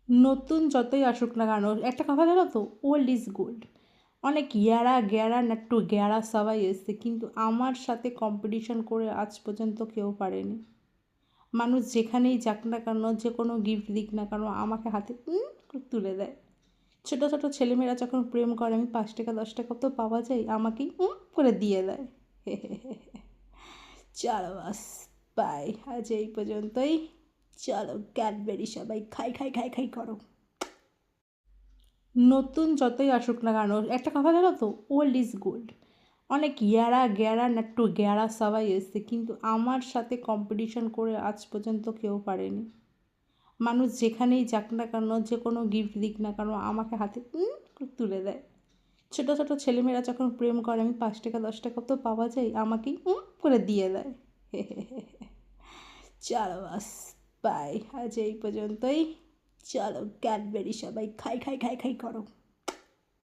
নতুন যতই আসুক না কেন একটা কথা জানো তো, ওল্ড ইজ গোল্ড। অনেক গ্যারা গ্যারা নাট্টু গ্যারা সবাই এসছে, কিন্তু আমার সাথে কম্পিটিশন করে আজ পর্যন্ত কেউ পারেনি। মানুষ যেখানেই যাক না কেন, যে কোনো গিফট দিক না কেন, আমাকে হাতে করে তুলে দেয়। ছোটো ছোটো ছেলেমেয়েরা যখন প্রেম করে, আমি 5 টাকা 10 টাকা তো পাওয়া যায়, আমাকেই করে দিয়ে দেয়। চলো বাস, বাই, আজ এই পর্যন্তই। চলো ক্যাডবেরি সবাই খাই খাই খাই খাই করো। নতুন যতই আসুক না কেন একটা কথা জানো তো, ওল্ড ইজ গোল্ড। অনেক গ্যারা গ্যারা নাট্টু গ্যারা সবাই এসছে, কিন্তু আমার সাথে কম্পিটিশন করে আজ পর্যন্ত কেউ পারেনি। মানুষ যেখানেই যাক না কেন, যে কোনো গিফট দিক না কেন, আমাকে হাতে করে তুলে দেয়। ছোটো ছোটো ছেলেমেয়েরা যখন প্রেম করে, আমি 5 টাকা 10 টাকা তো পাওয়া যায়, আমাকেই করে দিয়ে দেয়। চলো বাস, বাই, আজ এই পর্যন্তই। চলো ক্যাডবেরি সবাই খাই খাই খাই খাই করো।